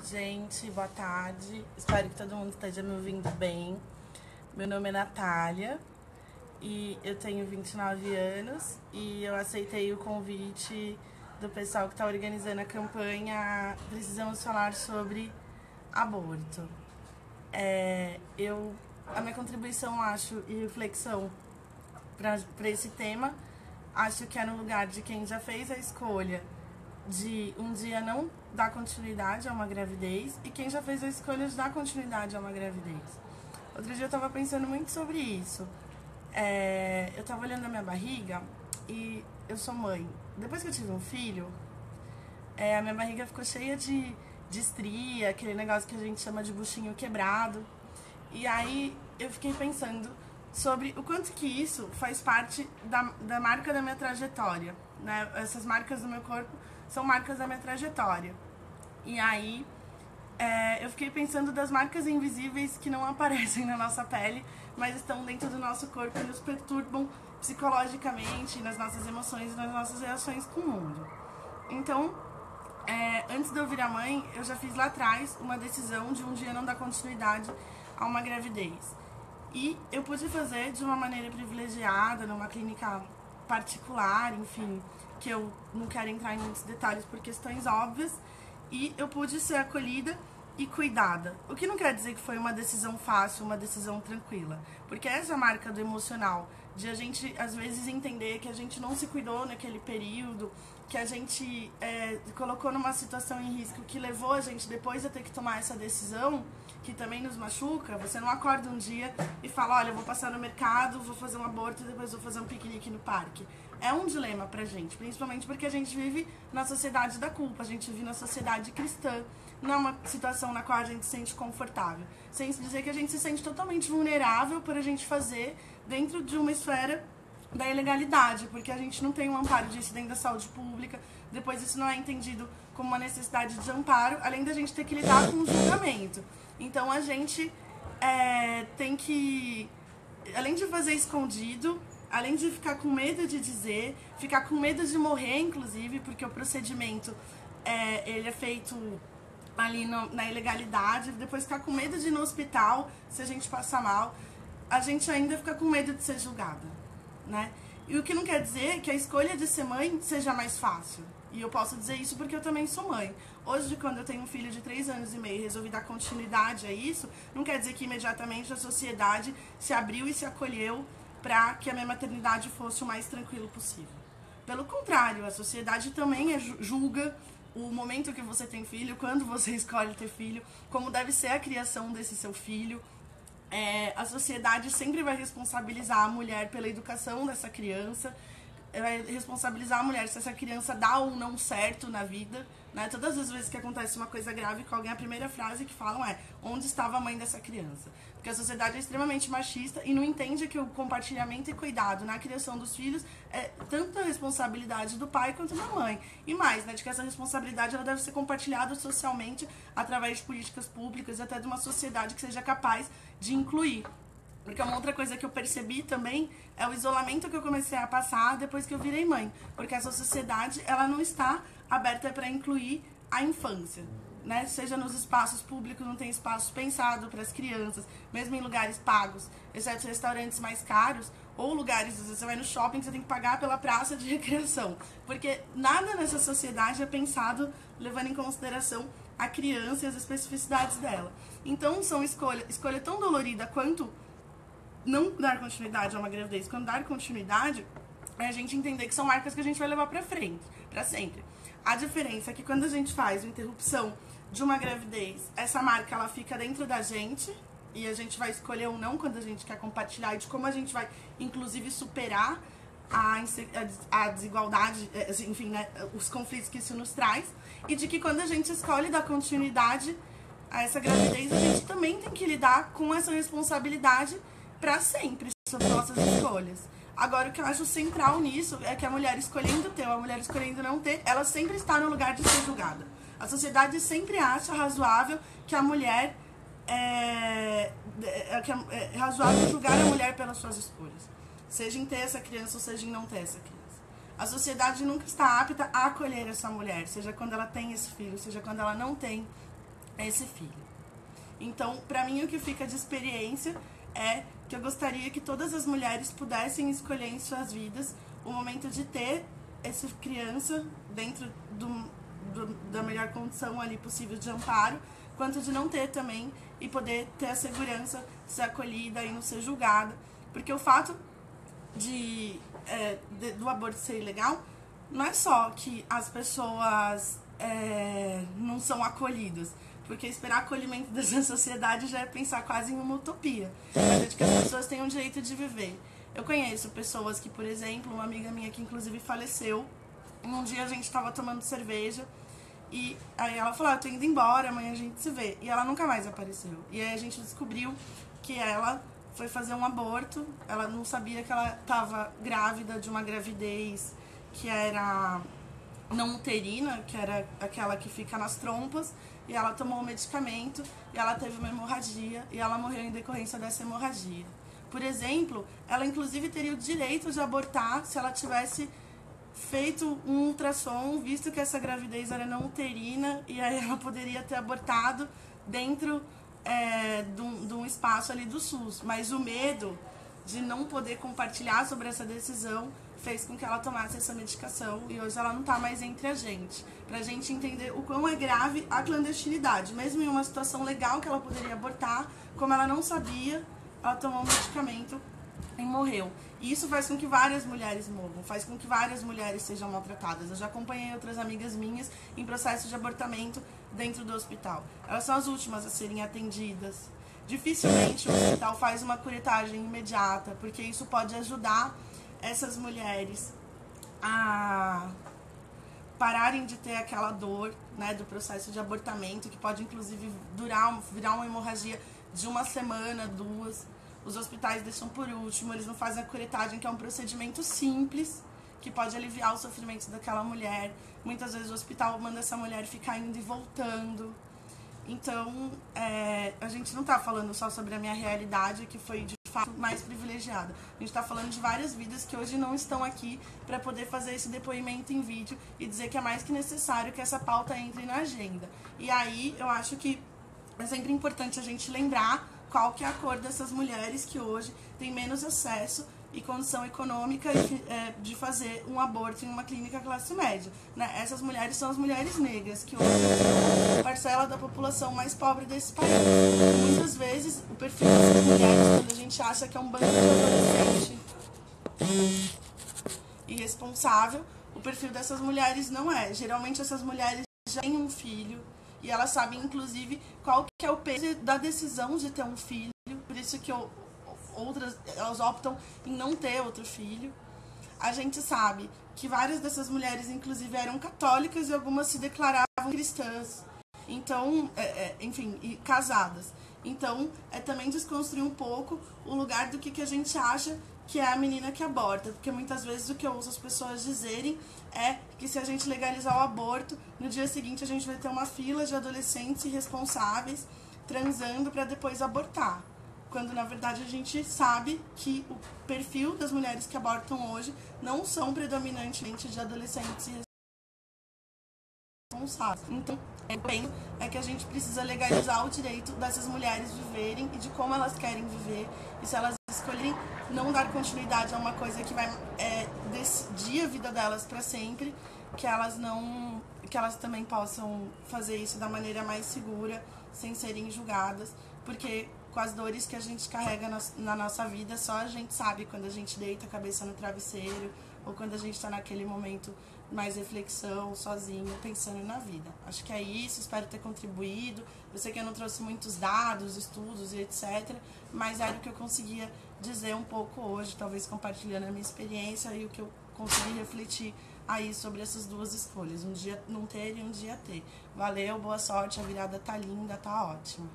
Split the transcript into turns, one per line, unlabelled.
Gente, boa tarde. Espero que todo mundo esteja me ouvindo bem. Meu nome é Natália e eu tenho 29 anos e eu aceitei o convite do pessoal que está organizando a campanha Precisamos Falar sobre Aborto. A minha contribuição, acho, e reflexão para esse tema, acho que é no lugar de quem já fez a escolha de um dia não dar continuidade a uma gravidez e quem já fez a escolha de dar continuidade a uma gravidez. Outro dia eu tava pensando muito sobre isso. Eu tava olhando a minha barriga e eu sou mãe. Depois que eu tive um filho, a minha barriga ficou cheia de estria, aquele negócio que a gente chama de buchinho quebrado. E aí eu fiquei pensando sobre o quanto que isso faz parte da marca da minha trajetória, né? Essas marcas do meu corpo são marcas da minha trajetória. E aí eu fiquei pensando das marcas invisíveis que não aparecem na nossa pele, mas estão dentro do nosso corpo e nos perturbam psicologicamente, nas nossas emoções e nas nossas reações com o mundo. Então, antes de eu virar mãe, eu já fiz lá atrás uma decisão de um dia não dar continuidade a uma gravidez. E eu pude fazer de uma maneira privilegiada, numa clínica particular, enfim, que eu não quero entrar em muitos detalhes por questões óbvias, e eu pude ser acolhida e cuidada. O que não quer dizer que foi uma decisão fácil, uma decisão tranquila, porque essa é a marca do emocional, de a gente às vezes entender que a gente não se cuidou naquele período, que a gente colocou numa situação em risco que levou a gente depois a ter que tomar essa decisão, que também nos machuca. Você não acorda um dia e fala, olha, eu vou passar no mercado, vou fazer um aborto e depois vou fazer um piquenique no parque. É um dilema pra gente, principalmente porque a gente vive na sociedade da culpa, a gente vive na sociedade cristã, não é uma situação na qual a gente se sente confortável. Sem dizer que a gente se sente totalmente vulnerável por a gente fazer dentro de uma esfera da ilegalidade, porque a gente não tem um amparo disso dentro da saúde pública, depois isso não é entendido como uma necessidade de amparo, além da gente ter que lidar com o julgamento. Então a gente tem que, além de fazer escondido, além de ficar com medo de dizer, ficar com medo de morrer, inclusive, porque o procedimento ele é feito ali na ilegalidade, depois ficar com medo de ir no hospital se a gente passar mal, a gente ainda fica com medo de ser julgada, né? E o que não quer dizer que a escolha de ser mãe seja mais fácil. E eu posso dizer isso porque eu também sou mãe. Hoje, quando eu tenho um filho de 3 anos e meio e resolvi dar continuidade a isso, não quer dizer que imediatamente a sociedade se abriu e se acolheu para que a minha maternidade fosse o mais tranquilo possível. Pelo contrário, a sociedade também julga o momento que você tem filho, quando você escolhe ter filho, como deve ser a criação desse seu filho. A sociedade sempre vai responsabilizar a mulher pela educação dessa criança, vai responsabilizar a mulher se essa criança dá ou não certo na vida, né? Todas as vezes que acontece uma coisa grave com alguém, a primeira frase que falam é: onde estava a mãe dessa criança? Porque a sociedade é extremamente machista e não entende que o compartilhamento e cuidado na criação dos filhos é tanto a responsabilidade do pai quanto da mãe. E mais, né, de que essa responsabilidade ela deve ser compartilhada socialmente através de políticas públicas e até de uma sociedade que seja capaz de incluir. Porque uma outra coisa que eu percebi também é o isolamento que eu comecei a passar depois que eu virei mãe. Porque essa sociedade, ela não está aberta para incluir a infância, né? Seja nos espaços públicos, não tem espaço pensado para as crianças, mesmo em lugares pagos, exceto restaurantes mais caros, ou lugares, às vezes você vai no shopping, você tem que pagar pela praça de recreação. Porque nada nessa sociedade é pensado levando em consideração a criança e as especificidades dela. Então, são escolha tão dolorida quanto não dar continuidade a uma gravidez, quando dar continuidade, é a gente entender que são marcas que a gente vai levar pra frente, pra sempre. A diferença é que quando a gente faz a interrupção de uma gravidez, essa marca ela fica dentro da gente e a gente vai escolher ou não quando a gente quer compartilhar e de como a gente vai, inclusive, superar a desigualdade, enfim, né, os conflitos que isso nos traz, e de que quando a gente escolhe dar continuidade a essa gravidez, a gente também tem que lidar com essa responsabilidade para sempre sobre nossas escolhas. Agora, o que eu acho central nisso é que a mulher escolhendo ter ou a mulher escolhendo não ter, ela sempre está no lugar de ser julgada. A sociedade sempre acha razoável que a mulher é razoável julgar a mulher pelas suas escolhas, seja em ter essa criança ou seja em não ter essa criança. A sociedade nunca está apta a acolher essa mulher, seja quando ela tem esse filho, seja quando ela não tem esse filho. Então, pra mim, o que fica de experiência é que eu gostaria que todas as mulheres pudessem escolher em suas vidas o momento de ter essa criança dentro da melhor condição ali possível de amparo, quanto de não ter também e poder ter a segurança de ser acolhida e não ser julgada. Porque o fato do aborto ser ilegal não é só que as pessoas não são acolhidas, porque esperar acolhimento dessa sociedade já é pensar quase em uma utopia, mas é de que as pessoas têm um direito de viver. Eu conheço pessoas que, por exemplo, uma amiga minha que inclusive faleceu, um dia a gente estava tomando cerveja e aí ela falou, eu tô indo embora, amanhã a gente se vê, e ela nunca mais apareceu. E aí a gente descobriu que ela foi fazer um aborto, ela não sabia que ela estava grávida de uma gravidez que era não uterina, que era aquela que fica nas trompas, e ela tomou o medicamento e ela teve uma hemorragia e ela morreu em decorrência dessa hemorragia. Por exemplo, ela inclusive teria o direito de abortar se ela tivesse feito um ultrassom, visto que essa gravidez era não uterina, e aí ela poderia ter abortado dentro de um espaço ali do SUS. Mas o medo de não poder compartilhar sobre essa decisão fez com que ela tomasse essa medicação e hoje ela não está mais entre a gente. Pra gente entender o quão é grave a clandestinidade. Mesmo em uma situação legal que ela poderia abortar, como ela não sabia, ela tomou um medicamento e morreu. E isso faz com que várias mulheres morram, faz com que várias mulheres sejam maltratadas. Eu já acompanhei outras amigas minhas em processo de abortamento dentro do hospital. Elas são as últimas a serem atendidas. Dificilmente o hospital faz uma curetagem imediata, porque isso pode ajudar essas mulheres a pararem de ter aquela dor, né, do processo de abortamento, que pode inclusive virar uma hemorragia de uma semana, 2. Os hospitais deixam por último, eles não fazem a curetagem, que é um procedimento simples, que pode aliviar o sofrimento daquela mulher. Muitas vezes o hospital manda essa mulher ficar indo e voltando. Então, a gente não está falando só sobre a minha realidade, que foi de fato mais privilegiada. A gente está falando de várias vidas que hoje não estão aqui para poder fazer esse depoimento em vídeo e dizer que é mais que necessário que essa pauta entre na agenda. E aí, eu acho que é sempre importante a gente lembrar qual que é a cor dessas mulheres que hoje têm menos acesso e condição econômica de fazer um aborto em uma clínica classe média, né? Essas mulheres são as mulheres negras, que hoje são a parcela da população mais pobre desse país. E muitas vezes o perfil dessas mulheres, quando a gente acha que é um bando de adolescente irresponsável, o perfil dessas mulheres não é. Geralmente essas mulheres já têm um filho e elas sabem inclusive qual que é o peso da decisão de ter um filho, por isso que outras elas optam em não ter outro filho. A gente sabe que várias dessas mulheres inclusive eram católicas e algumas se declaravam cristãs, então, enfim, e casadas. Então, é também desconstruir um pouco o lugar do que a gente acha que é a menina que aborta, porque muitas vezes o que eu ouço as pessoas dizerem é que se a gente legalizar o aborto, no dia seguinte a gente vai ter uma fila de adolescentes irresponsáveis transando para depois abortar. Quando na verdade a gente sabe que o perfil das mulheres que abortam hoje não são predominantemente de adolescentes irresponsáveis. Então, é que a gente precisa legalizar o direito dessas mulheres viverem e de como elas querem viver. E se elas escolherem não dar continuidade a uma coisa que vai decidir a vida delas para sempre, que elas também possam fazer isso da maneira mais segura, sem serem julgadas, porque com as dores que a gente carrega na nossa vida, só a gente sabe quando a gente deita a cabeça no travesseiro ou quando a gente está naquele momento mais reflexão, sozinho, pensando na vida. Acho que é isso, espero ter contribuído. Eu sei que eu não trouxe muitos dados, estudos e etc, mas era o que eu conseguia dizer um pouco hoje, talvez compartilhando a minha experiência e o que eu consegui refletir aí sobre essas duas escolhas, um dia não ter e um dia ter. Valeu, boa sorte, a virada tá linda, tá ótima.